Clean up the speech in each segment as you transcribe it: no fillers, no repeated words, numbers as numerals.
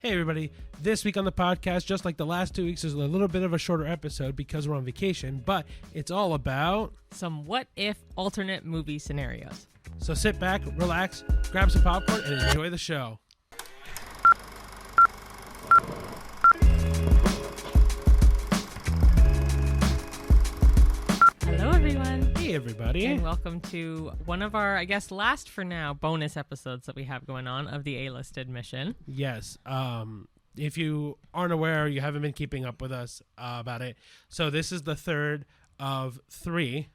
Hey everybody, this week on the podcast, just like the last 2 weeks, is a little bit of a shorter episode because we're on vacation, but it's all about... some what-if alternate movie scenarios. So sit back, relax, grab some popcorn, and enjoy the show. Hello everyone. Hey everybody. And welcome to one of our, I guess, last for now, bonus episodes that we have going on of the A-listed mission. Yes. If you aren't aware, you haven't been keeping up with us about it. So this is the third of 3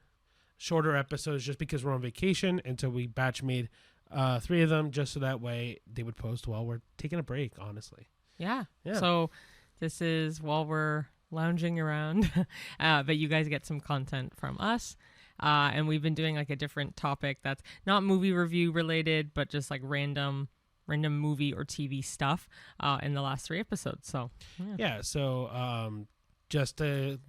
shorter episodes just because we're on vacation. And so we batch made 3 of them just so that way they would post while we're taking a break, honestly. Yeah. So this is while we're lounging around, but you guys get some content from us. And we've been doing like a different topic that's not movie review related, but just like random movie or TV stuff in the last 3 episodes. So so just to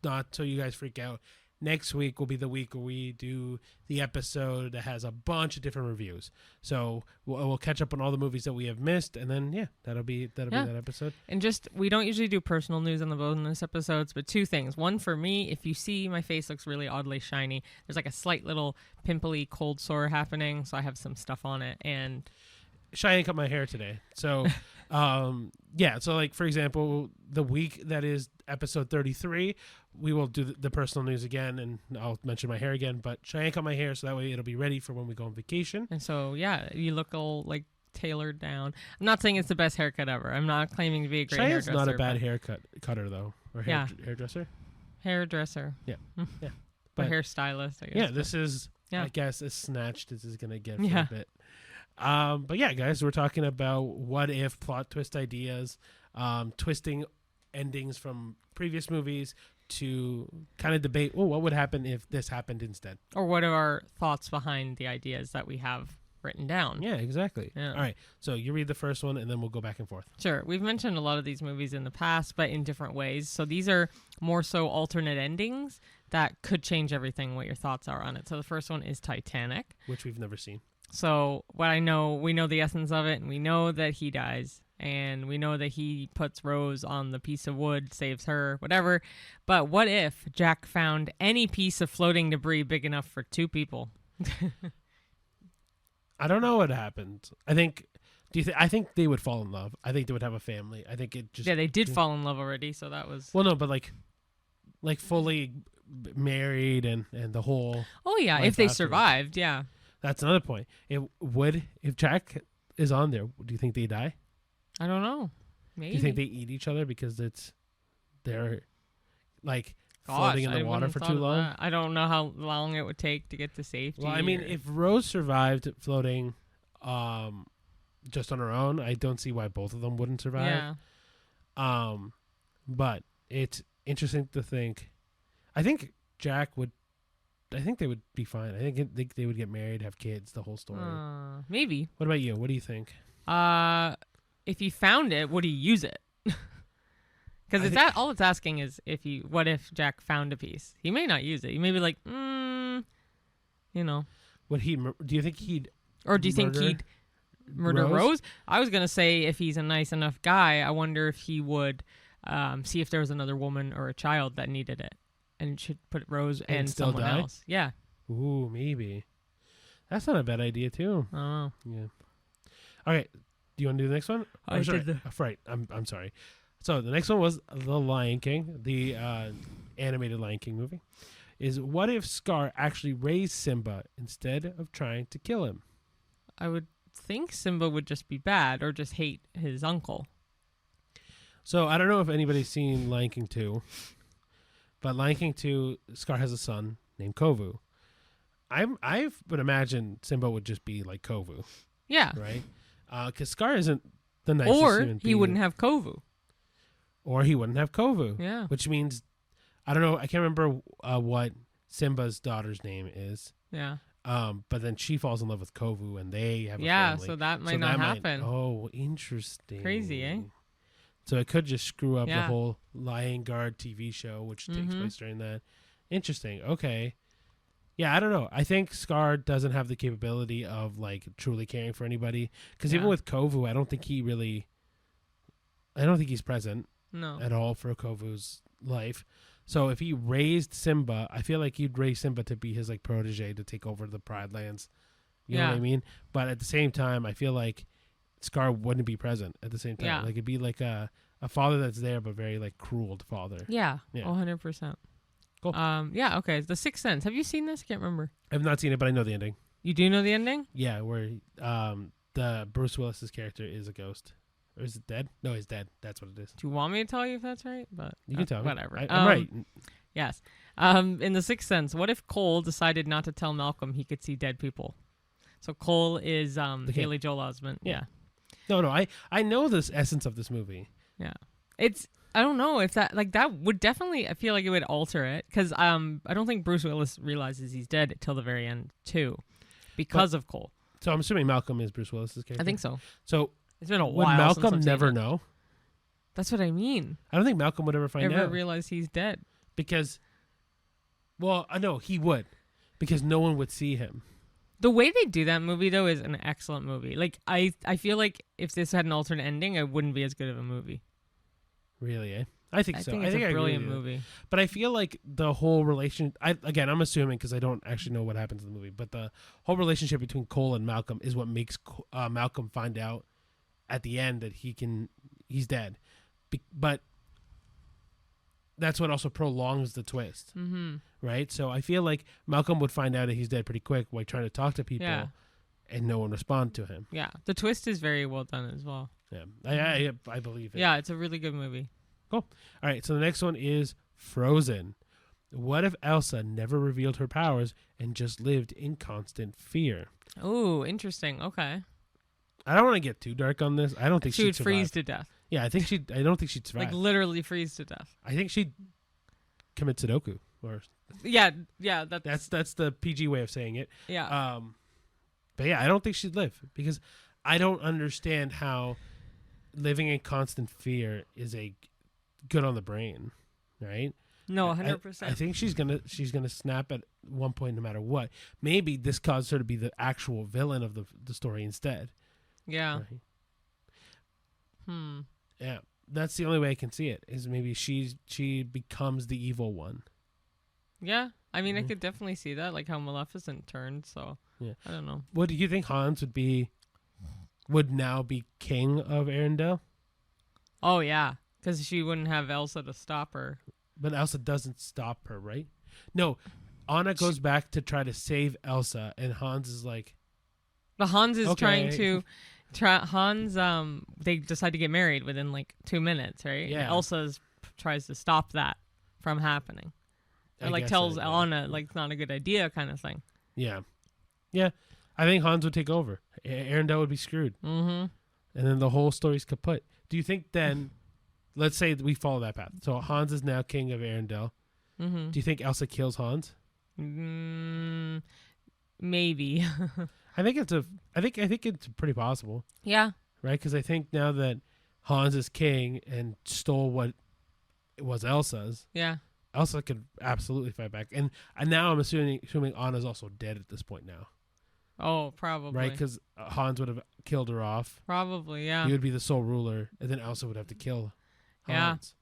not so you guys freak out, next week will be the week where we do the episode that has a bunch of different reviews. So we'll catch up on all the movies that we have missed, and then that'll be that episode. And just, we don't usually do personal news on the bonus episodes, but 2 things. One, for me, if you see my face looks really oddly shiny, there's like a slight little pimply cold sore happening, so I have some stuff on it. And Cheyenne cut my hair today. So, so like, for example, the week that is episode 33, we will do the personal news again, and I'll mention my hair again, but Cheyenne cut my hair so that way it'll be ready for when we go on vacation. And so, you look all like tailored down. I'm not saying it's the best haircut ever. I'm not claiming to be a great Cheyenne's hairdresser. not a bad cutter though. Or hairdresser? Hairdresser. Yeah. Yeah. But hairstylist, I guess. Yeah, this is, I guess, as snatched as is going to get for a bit. But yeah, guys, we're talking about what if plot twist ideas, twisting endings from previous movies to kind of debate, what would happen if this happened instead? Or what are our thoughts behind the ideas that we have written down? Yeah, exactly. Yeah. All right, so you read the first one, and then we'll go back and forth. Sure. We've mentioned a lot of these movies in the past, but in different ways. So these are more so alternate endings that could change everything, what your thoughts are on it. So the first one is Titanic. Which we've never seen. So what I know, we know the essence of it, and we know that he dies, and we know that he puts Rose on the piece of wood, saves her, whatever. But what if Jack found any piece of floating debris big enough for 2 people? I don't know what happened. I think they would fall in love. I think they would have a family. I think it just... Yeah, they did fall in love already, so that was... Well, no, but like fully married and the whole... Oh, yeah, if they survived, yeah. That's another point. If Jack is on there, do you think they die? I don't know. Maybe. Do you think they eat each other because they're like floating in the water for too long? I don't know how long it would take to get to safety. Well, I mean, if Rose survived floating just on her own, I don't see why both of them wouldn't survive. Yeah. But it's interesting to think. I think they would be fine. I think they would get married, have kids, the whole story. Maybe. What about you? What do you think? If you found it, would he use it? Because all it's asking is what if Jack found a piece? He may not use it. He may be like, Would he? Do you think he'd? Or do you think he'd murder Rose? I was gonna say if he's a nice enough guy, I wonder if he would see if there was another woman or a child that needed it. And should put Rose and someone else. Yeah. Ooh, maybe. That's not a bad idea, too. Oh. Yeah. All right. Do you want to do the next one? Right. I'm sorry. So the next one was The Lion King, the animated Lion King movie. Is what if Scar actually raised Simba instead of trying to kill him? I would think Simba would just be bad or just hate his uncle. So I don't know if anybody's seen Lion King 2. But Lion King 2, Scar has a son named Kovu. I would imagine Simba would just be like Kovu. Yeah. Right? Because Scar isn't the nicest human being. Or he wouldn't have Kovu. Yeah. Which means, I don't know, I can't remember what Simba's daughter's name is. Yeah. But then she falls in love with Kovu and they have a family. Yeah, so that might not happen. Oh, interesting. Crazy, eh? So it could just screw up the whole Lion Guard TV show, which takes place during that. Interesting. Okay. Yeah, I don't know. I think Scar doesn't have the capability of like truly caring for anybody. Because even with Kovu, I don't think he really I don't think he's present No. at all for Kovu's life. So if he raised Simba, I feel like he'd raise Simba to be his like protege to take over the Pride Lands. You know what I mean? But at the same time, I feel like Scar wouldn't be present at the same time. Yeah. Like it'd be like a father that's there, but very like cruel father. Yeah. Yeah. 100%. Cool. Yeah. Okay. The Sixth Sense. Have you seen this? I can't remember. I've not seen it, but I know the ending. You do know the ending? Yeah, where the Bruce Willis's character is a ghost. Or is it dead? No, he's dead. That's what it is. Do you want me to tell you if that's right? But You can tell me. Whatever. I'm right. Yes. In The Sixth Sense, what if Cole decided not to tell Malcolm he could see dead people? So Cole is Haley Joel Osment. Yeah. No. I know this essence of this movie. Yeah. I don't know if that would definitely, I feel like it would alter it because I don't think Bruce Willis realizes he's dead till the very end too, because of Cole. So I'm assuming Malcolm is Bruce Willis's character. I think so. So it's been a would while. Malcolm since I've never seen it. know? That's what I mean. I don't think Malcolm would ever find out realize he's dead because, well, I know he would, because no one would see him. The way they do that movie though is an excellent movie. Like I feel like if this had an alternate ending, it wouldn't be as good of a movie. Really, eh? I think so. I think it's a brilliant movie. But I feel like the whole relation... I'm assuming because I don't actually know what happens in the movie, but the whole relationship between Cole and Malcolm is what makes Malcolm find out at the end that he's dead. But that's what also prolongs the twist, right? So I feel like Malcolm would find out that he's dead pretty quick while trying to talk to people, and no one respond to him. Yeah, the twist is very well done as well. Yeah, I believe it. Yeah, it's a really good movie. Cool. All right, so the next one is Frozen. What if Elsa never revealed her powers and just lived in constant fear? Oh, interesting. Okay. I don't want to get too dark on this. I don't think she would survive. freeze to death. Yeah, I don't think she'd survive. Like literally freeze to death. I think she'd commit Sudoku, or yeah. That's the PG way of saying it. Yeah. But yeah, I don't think she'd live because I don't understand how living in constant fear is good on the brain, right? No, 100%. I think she's gonna snap at one point no matter what. Maybe this caused her to be the actual villain of the story instead. Yeah. Right? Yeah, that's the only way I can see it. Is maybe she becomes the evil one. Yeah, I mean, I could definitely see that, like how Maleficent turned. So yeah, I don't know. What do you think Hans would now be king of Arendelle? Oh yeah, because she wouldn't have Elsa to stop her. But Elsa doesn't stop her, right? No, Anna goes back to try to save Elsa, and Hans is like... But Hans is okay. trying to... they decide to get married within like 2 minutes, right? Yeah. And Elsa tries to stop that from happening. Or like tells Anna like it's not a good idea kind of thing. Yeah. Yeah. I think Hans would take over. Arendelle would be screwed. Mm-hmm. And then the whole story's kaput. Do you think then... Let's say we follow that path. So Hans is now king of Arendelle. Mm-hmm. Do you think Elsa kills Hans? Maybe. I think it's pretty possible. Yeah. Right? Because I think now that Hans is king and stole what was Elsa's. Yeah. Elsa could absolutely fight back, and now I'm assuming Anna's also dead at this point now. Oh, probably. Right? Because Hans would have killed her off. Probably, yeah. He would be the sole ruler, and then Elsa would have to kill Hans.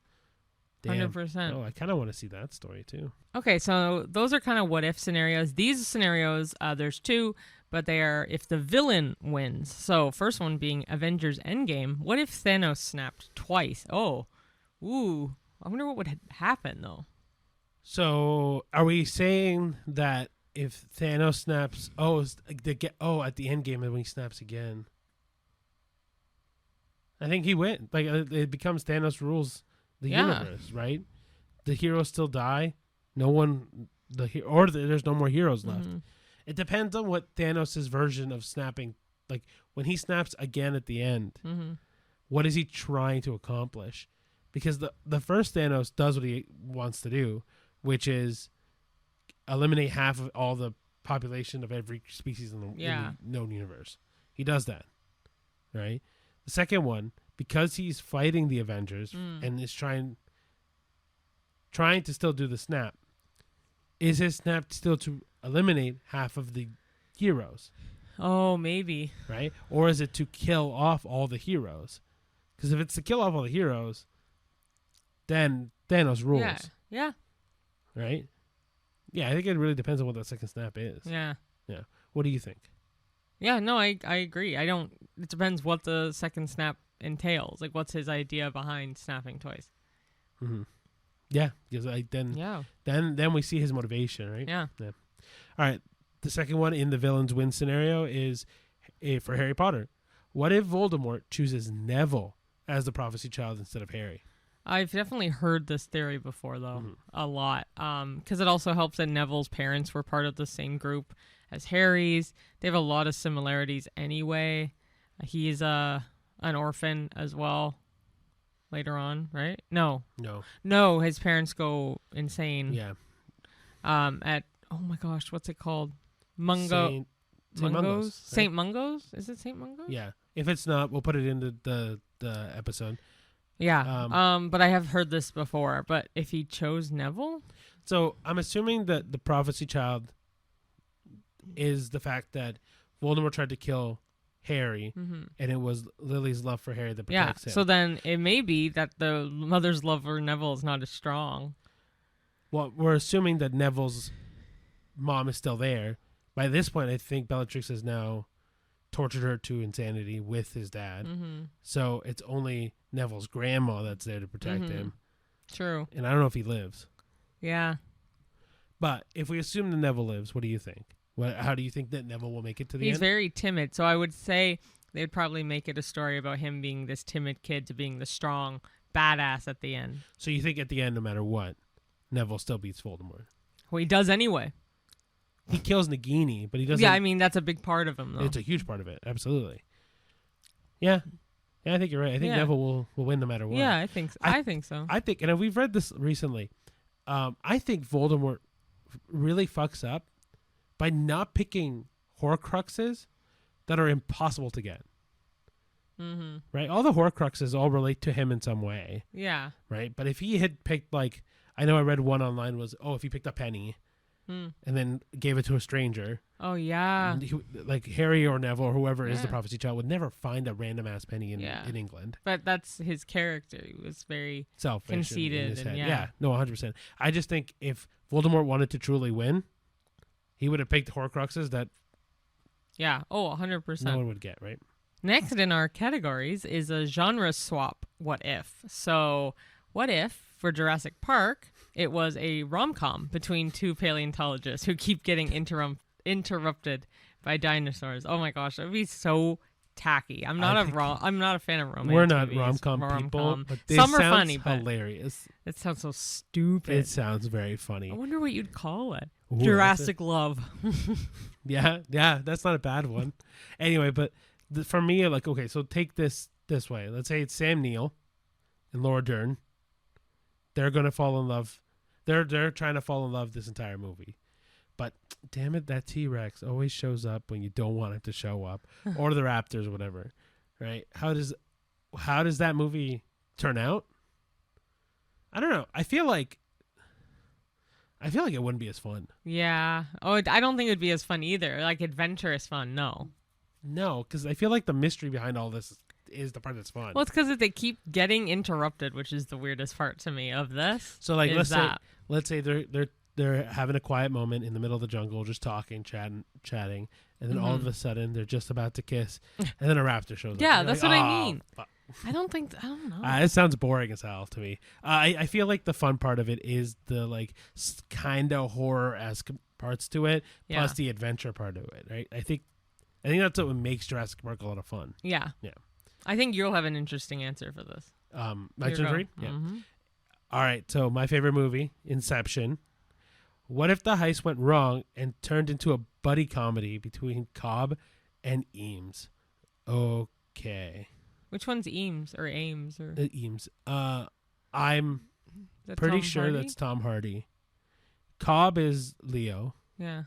Yeah, 100%. Oh, I kind of want to see that story too. Okay, so those are kind of what-if scenarios. These scenarios, there's two, but they are if the villain wins. So first one being Avengers Endgame. What if Thanos snapped twice? Oh, ooh. I wonder what would happen, though. So are we saying that if Thanos snaps... at the end game when he snaps again... I think he wins. Like it becomes Thanos rules the universe, right? The heroes still die. There's no more heroes left. Mm-hmm. It depends on what Thanos' version of snapping, like when he snaps again at the end. Mm-hmm. What is he trying to accomplish? Because the first Thanos does what he wants to do, which is eliminate half of all the population of every species in the known universe. He does that, right? The second one, because he's fighting the Avengers and is trying to still do the snap, is his snap still to eliminate half of the heroes? Oh, maybe. Right? Or is it to kill off all the heroes? Because if it's to kill off all the heroes, then Thanos rules. Yeah. Yeah. Right? Yeah, I think it really depends on what that second snap is. Yeah. Yeah. What do you think? Yeah, no, I agree. It depends what the second snap entails. Like, what's his idea behind snapping twice? Mm-hmm. Yeah, because then we see his motivation, right? Yeah. All right. The second one in the villains win scenario is for Harry Potter. What if Voldemort chooses Neville as the prophecy child instead of Harry? I've definitely heard this theory before, though, a lot. Because it also helps that Neville's parents were part of the same group as Harry's. They have a lot of similarities anyway. He's an orphan as well later on, right? No, his parents go insane. Yeah. Oh my gosh, what's it called? Saint Mungo's? Is it Saint Mungo's? Yeah. If it's not, we'll put it into the episode. Yeah. But I have heard this before. But if he chose Neville? So I'm assuming that the prophecy child is the fact that Voldemort tried to kill Harry, and it was Lily's love for Harry that protects him. So then it may be that the mother's love for Neville is not as strong. Well, we're assuming that Neville's mom is still there. By this point, I think Bellatrix has now tortured her to insanity with his dad. So it's only Neville's grandma that's there to protect him. True. And I don't know if he lives. Yeah. But if we assume that Neville lives, what do you think? How do you think that Neville will make it to the end? He's very timid, so I would say they'd probably make it a story about him being this timid kid to being the strong badass at the end. So you think at the end, no matter what, Neville still beats Voldemort? Well, he does anyway. He kills Nagini, but he doesn't... Yeah, I mean, that's a big part of him, though. It's a huge part of it, absolutely. Yeah. Yeah, I think you're right. I think Neville will win no matter what. Yeah, I think so. I think so. I think, and we've read this recently, I think Voldemort really fucks up by not picking Horcruxes that are impossible to get. Right? All the Horcruxes all relate to him in some way. Yeah. Right? But if he had picked, like, I know I read one online was, if he picked a penny and then gave it to a stranger. Oh, yeah. Like Harry or Neville or whoever is the prophecy child would never find a random ass penny in England. But that's his character. He was very selfish, conceited. No, 100%. I just think if Voldemort wanted to truly win, he would have picked Horcruxes that 100%. no one would get, right? Next in our categories is a genre swap what if. So what if for Jurassic Park it was a rom-com between two paleontologists who keep getting interrupted by dinosaurs. Oh my gosh, that would be so tacky. I'm not a fan of romance. We're not rom-com people, but this some are sounds funny, hilarious. It sounds so stupid. It sounds very funny. I wonder what you'd call it. Ooh, Jurassic Love. yeah, that's not a bad one. Anyway, but for me, like, okay, so take this way. Let's say it's Sam Neill and Laura Dern. They're gonna fall in love. They're trying to fall in love this entire movie. But damn it, that T-Rex always shows up when you don't want it to show up, or the Raptors, or whatever, right? How does that movie turn out? I don't know. I feel like it wouldn't be as fun. Yeah. Oh, I don't think it would be as fun either. Like adventurous fun, no. No, because I feel like the mystery behind all this is the part that's fun. Well, it's because they keep getting interrupted, which is the weirdest part to me of this. So, like, let's say they're having a quiet moment in the middle of the jungle, just talking, chatting, and then all of a sudden they're just about to kiss, and then a raptor shows up. Yeah, that's like, what I mean. Fuck. I don't know. It sounds boring as hell to me. I feel like the fun part of it is the like kind of horror-esque parts to it, plus the adventure part of it, right? I think that's what makes Jurassic Park a lot of fun. Yeah. Yeah. I think you'll have an interesting answer for this. My turn for you? Yeah. All right, so my favorite movie, Inception. What if the heist went wrong and turned into a buddy comedy between Cobb and Eames? Okay. Which one's Eames or Ames or Eames? I'm pretty sure that's Tom Hardy. Cobb is Leo. Yeah.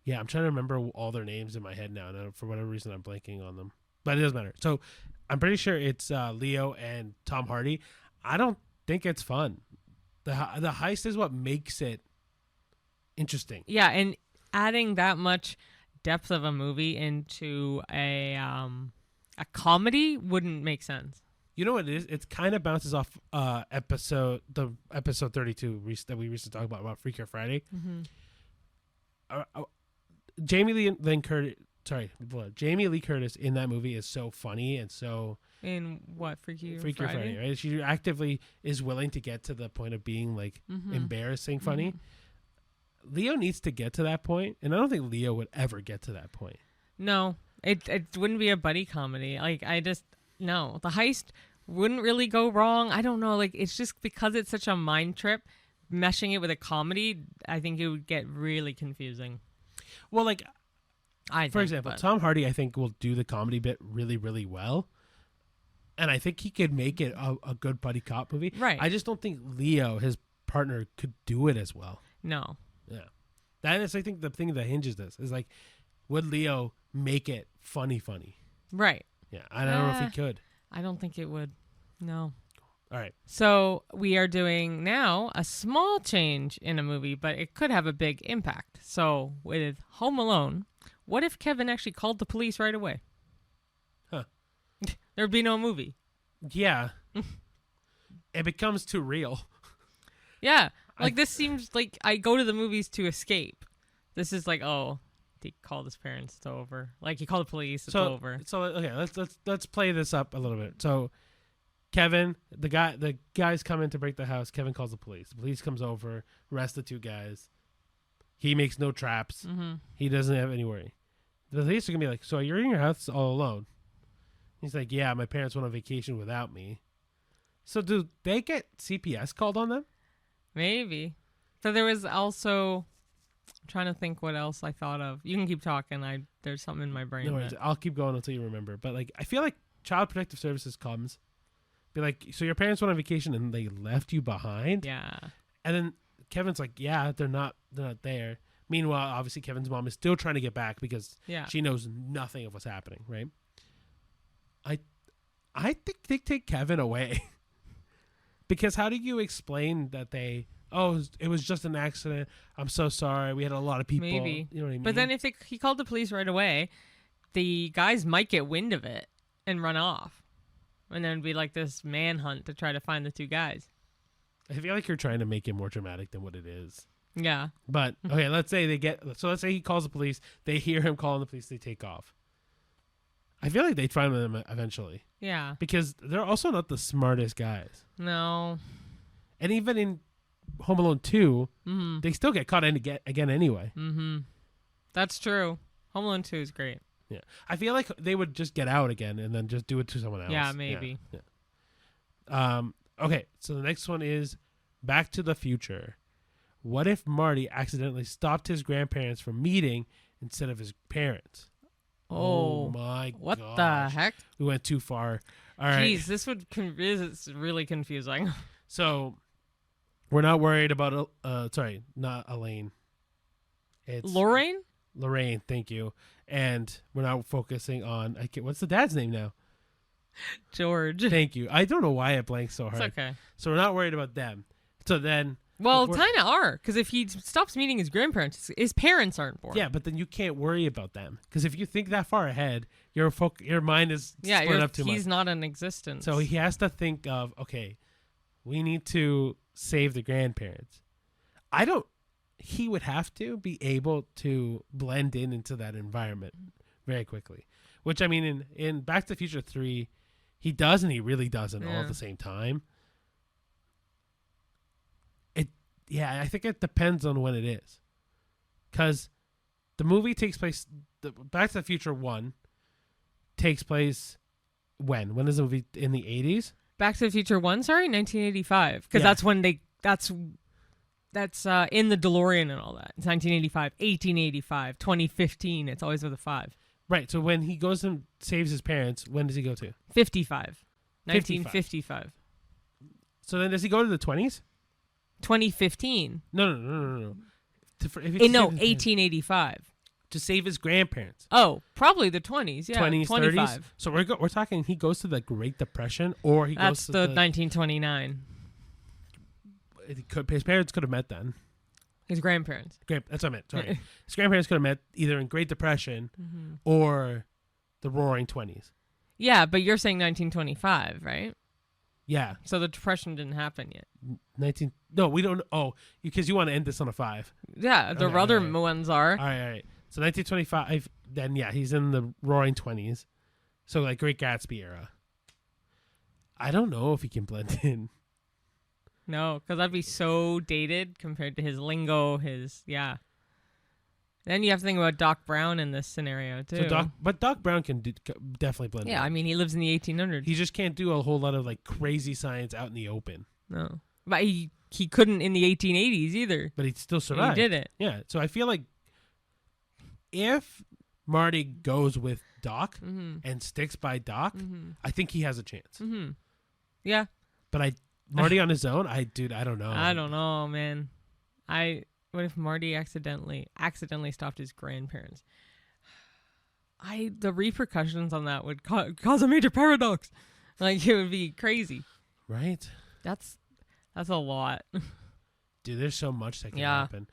Yeah, I'm trying to remember all their names in my head now, and for whatever reason I'm blanking on them. But it doesn't matter. So I'm pretty sure it's Leo and Tom Hardy. I don't think it's fun. The heist is what makes it interesting. Yeah, and adding that much depth of a movie into a comedy wouldn't make sense. You know what it is? It kind of bounces off episode 32 that we recently talked about Freaky Friday. Jamie Lee Curtis in that movie is so funny and so. In what, Freaky Friday, right? She actively is willing to get to the point of being like embarrassing funny. Leo needs to get to that point, and I don't think Leo would ever get to that point. No, it wouldn't be a buddy comedy. Like no, the heist wouldn't really go wrong. I don't know. Like it's just because it's such a mind trip, meshing it with a comedy, I think it would get really confusing. Well, like for example, Tom Hardy, I think will do the comedy bit really, really well. And I think he could make it a good buddy cop movie. Right. I just don't think Leo, his partner, could do it as well. No. Yeah. That is, I think, the thing that hinges this is like, would Leo make it funny? Right. Yeah. I don't know if he could. I don't think it would. No. All right. So we are doing now a small change in a movie, but it could have a big impact. So with Home Alone, what if Kevin actually called the police right away? Huh. There'd be no movie. Yeah. It becomes too real. Yeah. Like this seems like I go to the movies to escape. This is like, oh, he called his parents, it's over. Like he called the police, it's over. So okay, let's play this up a little bit. So Kevin, the guys come in to break the house. Kevin calls the police. The police comes over, arrests the two guys. He makes no traps. He doesn't have any worry. The police are gonna be like, so you're in your house all alone? He's like, yeah, my parents went on vacation without me. So do they get CPS called on them? Maybe. So there was also, I'm trying to think what else I thought of. You can keep talking. There's something in my brain. No worries. I'll keep going until you remember. But like, I feel like Child Protective Services comes, be like, so your parents went on vacation and they left you behind? Yeah. And then Kevin's like, yeah, they're not there. Meanwhile, obviously Kevin's mom is still trying to get back because she knows nothing of what's happening, right? I think they take Kevin away. Because how do you explain that it was just an accident. I'm so sorry. We had a lot of people. Maybe. You know what I mean? But then if he called the police right away, the guys might get wind of it and run off. And then it'd be like this manhunt to try to find the two guys. I feel like you're trying to make it more dramatic than what it is. Yeah. But, okay, let's say he calls the police. They hear him calling the police. They take off. I feel like they'd find them eventually. Yeah. Because they're also not the smartest guys. No. And even in Home Alone 2, they still get caught again anyway. That's true. Home Alone 2 is great. Yeah. I feel like they would just get out again and then just do it to someone else. Yeah, maybe. Yeah. Okay, so the next one is Back to the Future. What if Marty accidentally stopped his grandparents from meeting instead of his parents? Oh my god. What the heck? We went too far. All right. Jeez, it's really confusing. So, we're not worried about, not Elaine. It's Lorraine? Lorraine, thank you. And we're not focusing on, what's the dad's name now? George. Thank you. I don't know why it blanks so hard. It's okay. So we're not worried about them. So then... Well, kind of are, because if he stops meeting his grandparents, his parents aren't born. Yeah, but then you can't worry about them. Because if you think that far ahead, your mind is split up too much. He's not in existence. So he has to think of, okay, we need to save the grandparents. He would have to be able to blend into that environment very quickly. Which, I mean, in Back to the Future 3, he does and he really doesn't all at the same time. Yeah, I think it depends on when it is. Because the movie takes place... Back to the Future 1 takes place when? When is the movie? In the 80s? Back to the Future 1, sorry? 1985. Because that's when they... That's in the DeLorean and all that. It's 1985, 1885, 2015. It's always with a 5. Right, so when he goes and saves his parents, when does he go to? 55. 1955. So then does he go to the 20s? 2015. No. 1885. To save his grandparents. Oh, probably the 20s. Yeah, 20s, 25. 30s. So we're talking. He goes to the Great Depression, or he goes to the 1929. His parents could have met then. His grandparents. That's what I meant. Sorry, his grandparents could have met either in Great Depression or the Roaring 20s. Yeah, but you're saying 1925, right? Yeah. So the depression didn't happen yet. 19. No, we don't. Oh, because you want to end this on a 5. Yeah, the other ones are. All right. So 1925. Then yeah, he's in the Roaring 20s. So like Great Gatsby era. I don't know if he can blend in. No, because that'd be so dated compared to his lingo. Then you have to think about Doc Brown in this scenario too. But Doc Brown can definitely blend in. Yeah, I mean he lives in the 1800s. He just can't do a whole lot of like crazy science out in the open. No, but he couldn't in the 1880s either. But he still survived. He did it. Yeah, so I feel like if Marty goes with Doc and sticks by Doc, I think he has a chance. Yeah, but Marty on his own, I don't know. I don't know, man. What if Marty accidentally stopped his grandparents? The repercussions on that would cause a major paradox. Like it would be crazy. Right? That's a lot. Dude, there's so much that can happen.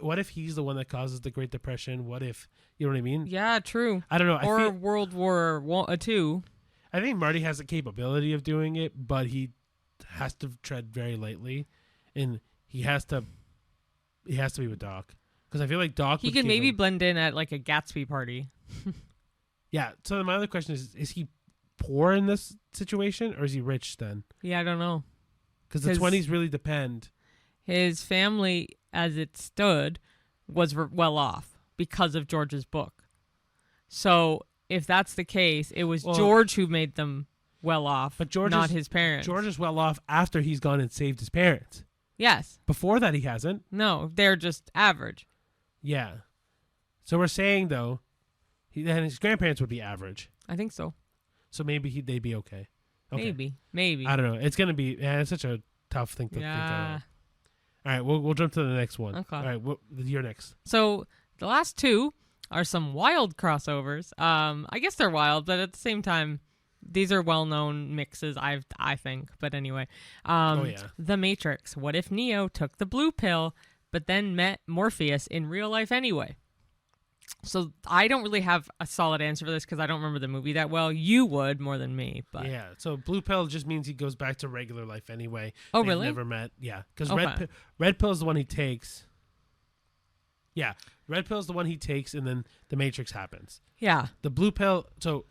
What if he's the one that causes the Great Depression? What if, you know what I mean? Yeah, true. I don't know. Or World War II. I think Marty has the capability of doing it, but he has to tread very lightly, and he has to be with Doc, because I feel like Doc. He can maybe blend in at like a Gatsby party. Yeah. So my other question is he poor in this situation, or is he rich then? Yeah, I don't know. Because the 20s really depend. His family, as it stood, was well off because of George's book. So if that's the case, it was George who made them well off, but not his parents. George is well off after he's gone and saved his parents. Yes. Before that, he hasn't. No, they're just average. Yeah. So we're saying, though, then his grandparents would be average. I think so. So maybe they'd be okay. Maybe. I don't know. It's going to be... it's such a tough thing to think of. All right, we'll jump to the next one. Okay. All right, you're next. So the last two are some wild crossovers. I guess they're wild, but at the same time, these are well-known mixes, I think. But anyway. The Matrix. What if Neo took the blue pill, but then met Morpheus in real life anyway? So I don't really have a solid answer for this because I don't remember the movie that well. You would more than me, but yeah. So blue pill just means he goes back to regular life anyway. Oh, They've really? Never met. Yeah, because red pill is the one he takes. Yeah, red pill is the one he takes, and then the Matrix happens. Yeah. The blue pill. So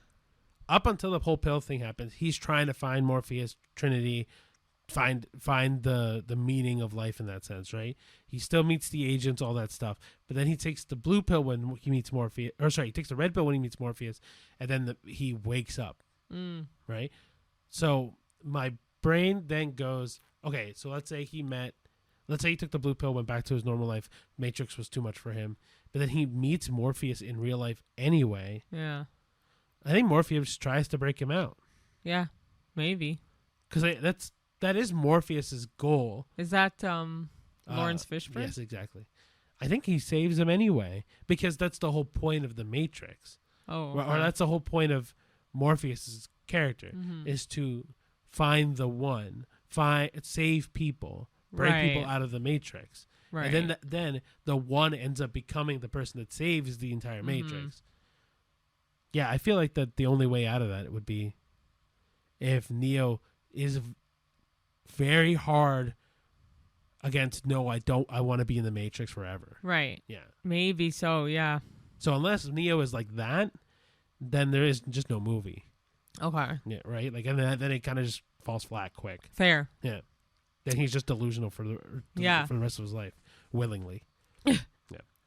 up until the whole pill thing happens, he's trying to find Morpheus, Trinity, find the meaning of life in that sense, right? He still meets the agents, all that stuff, but then he takes the blue pill when he meets Morpheus, he takes the red pill when he meets Morpheus, and then he wakes up, right? So my brain then goes, okay, so let's say he took the blue pill, went back to his normal life, Matrix was too much for him, but then he meets Morpheus in real life anyway. Yeah. I think Morpheus tries to break him out. Yeah, maybe. Because that is Morpheus's goal. Is that Lawrence Fishburne? Yes, exactly. I think he saves him anyway because that's the whole point of the Matrix. Oh, okay. Or that's the whole point of Morpheus's character is to find the one, save people, break people out of the Matrix. Right. And then the one ends up becoming the person that saves the entire Matrix. Yeah, I feel like that the only way out of that would be if Neo is very hard against I want to be in the Matrix forever. Right. Yeah. Maybe so, yeah. So unless Neo is like that, then there is just no movie. Okay. Yeah, right? Like, and then it kind of just falls flat quick. Fair. Yeah. Then he's just delusional for the rest of his life, willingly. Yeah.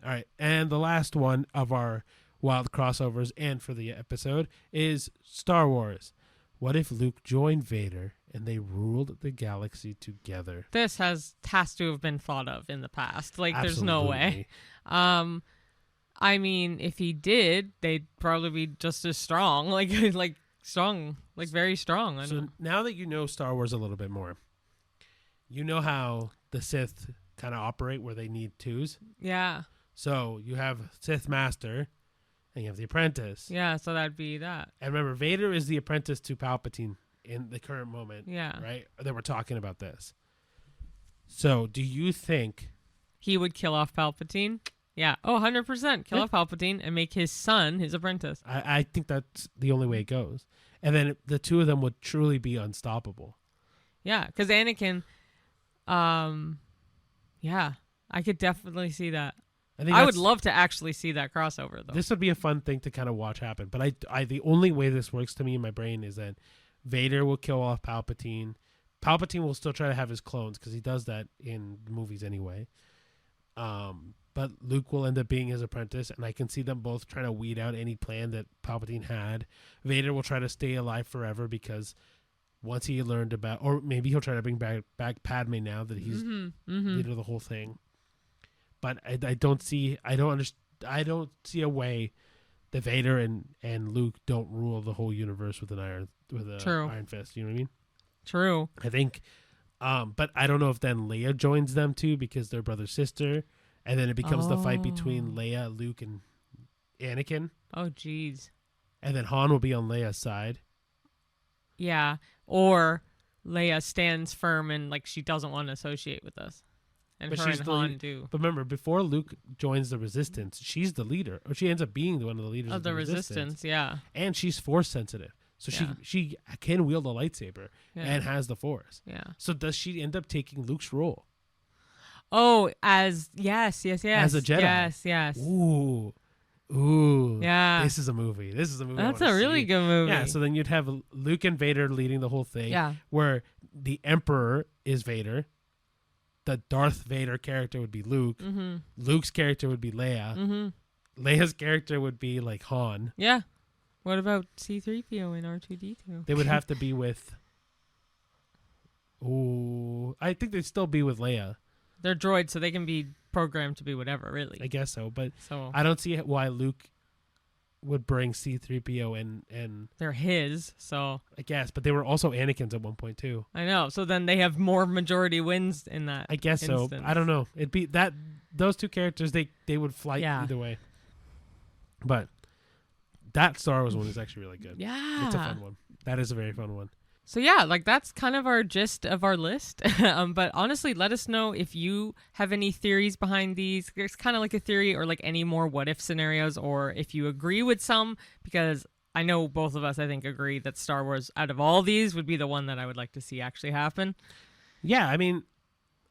All right. And the last one of our wild crossovers and for the episode is Star Wars. What if Luke joined Vader and they ruled the galaxy together? This has to have been thought of in the past. Like, Absolutely. There's no way. I mean, if he did, they'd probably be just as strong. Like strong. Like, very strong. So now that you know Star Wars a little bit more, you know how the Sith kind of operate where they need twos? Yeah. So you have Sith Master and you have the Apprentice. Yeah, so that'd be that. And remember, Vader is the apprentice to Palpatine in the current moment. Yeah. Right? That we're talking about this. So do you think he would kill off Palpatine? Yeah. Oh, 100%. Kill off Palpatine and make his son his apprentice. I think that's the only way it goes. And then the two of them would truly be unstoppable. Yeah, because Anakin, yeah, I could definitely see that. I would love to actually see that crossover, though. This would be a fun thing to kind of watch happen. But I the only way this works to me in my brain is that Vader will kill off Palpatine. Palpatine will still try to have his clones because he does that in the movies anyway. But Luke will end up being his apprentice, and I can see them both trying to weed out any plan that Palpatine had. Vader will try to stay alive forever because once he learned about, or maybe he'll try to bring back Padme now that he's leader of the whole thing. But I don't see a way that Vader and Luke don't rule the whole universe with an iron fist. You know what I mean? True. I think, but I don't know if then Leia joins them too because they're brother sister, and then it becomes the fight between Leia, Luke, and Anakin. Oh, jeez. And then Han will be on Leia's side. Yeah, or Leia stands firm and like she doesn't want to associate with us. And but her and Han do. But remember, before Luke joins the Resistance, she's the leader, or she ends up being one of the leaders of the Resistance. Yeah. And she's Force sensitive, so she can wield a lightsaber and has the Force. Yeah. So does she end up taking Luke's role? Oh, yes. As a Jedi. Yes. Ooh. Yeah. This is a movie. That's a really good movie. Yeah. So then you'd have Luke and Vader leading the whole thing. Yeah. Where the Emperor is Vader. The Darth Vader character would be Luke. Mm-hmm. Luke's character would be Leia. Mm-hmm. Leia's character would be like Han. Yeah. What about C-3PO and R2-D2? They would have to be with... Ooh. I think they'd still be with Leia. They're droids, so they can be programmed to be whatever, really. I guess so, but I don't see why Luke would bring C-3PO and... They're his, so... I guess, but they were also Anakin's at one point, too. I know, so then they have more majority wins in that I guess instance. so. I don't know. It'd be that... Those two characters, they would fight either way. But that Star Wars one is actually really good. Yeah. It's a fun one. That is a very fun one. So yeah, like that's kind of our gist of our list. But honestly, let us know if you have any theories behind these. There's kind of like a theory or like any more what if scenarios, or if you agree with some, because I know both of us, I think, agree that Star Wars out of all these would be the one that I would like to see actually happen. Yeah, I mean,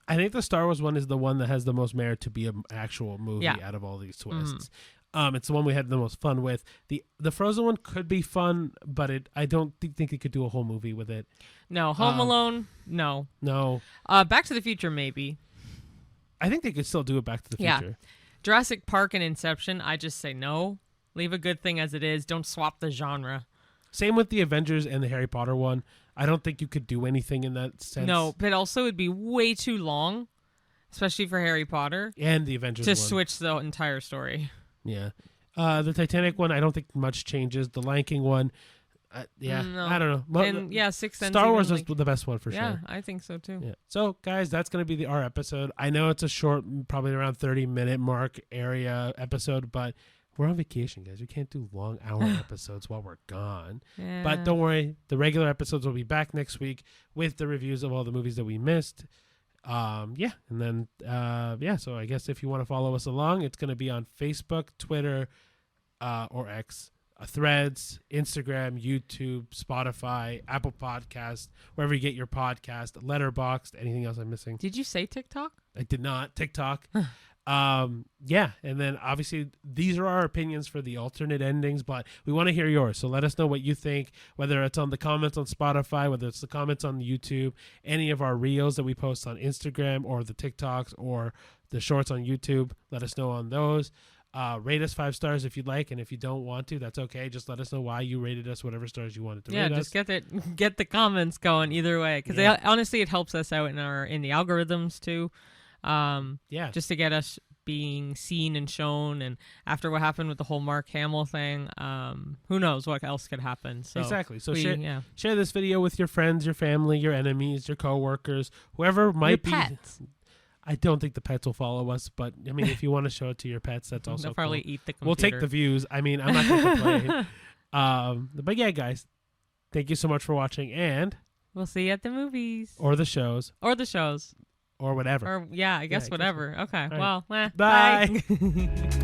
I think the Star Wars one is the one that has the most merit to be an actual movie out of all these twists. It's the one we had the most fun with. The Frozen one could be fun, but I don't think they could do a whole movie with it. No. Home Alone, no. No. Back to the Future, maybe. I think they could still do it Back to the Future. Jurassic Park and Inception, I just say no. Leave a good thing as it is. Don't swap the genre. Same with the Avengers and the Harry Potter one. I don't think you could do anything in that sense. No, but also it'd be way too long, especially for Harry Potter. And the Avengers to one. switch the entire story. Yeah. The Titanic one, I don't think much changes. The Lion King one, I don't know. And Sixth Sense. Star Wars is the best one for sure. Yeah, I think so too. Yeah. So, guys, that's going to be our episode. I know it's a short, probably around 30-minute mark area episode, but we're on vacation, guys. We can't do long hour episodes while we're gone. Yeah. But don't worry. The regular episodes will be back next week with the reviews of all the movies that we missed. So I guess if you want to follow us along, it's going to be on Facebook, Twitter, or X, Threads, Instagram, YouTube, Spotify, Apple Podcasts, wherever you get your podcast, Letterboxd. Anything else I'm missing? Did you say TikTok? I did not. TikTok. And then obviously these are our opinions for the alternate endings, but we want to hear yours. So let us know what you think, whether it's on the comments on Spotify, whether it's the comments on YouTube, any of our reels that we post on Instagram, or the TikToks, or the shorts on YouTube. Let us know on those. Rate us 5 stars if you'd like, and if you don't want to, that's okay. Just let us know why you rated us, whatever stars you wanted to rate us. Yeah, just get the comments going either way, because honestly, it helps us out in the algorithms too. Just to get us being seen and shown, and after what happened with the whole Mark Hamill thing, who knows what else could happen. So exactly. So share this video with your friends, your family, your enemies, your coworkers, whoever might be. Pets. I don't think the pets will follow us, but I mean, if you want to show it to your pets, that's also They'll probably cool. eat the computer. We'll take the views. I mean, I'm not going to complain. But yeah, guys, thank you so much for watching, and we'll see you at the movies. Or the shows. Or whatever. Or, I guess whatever. Okay. All well, right. Bye. Bye.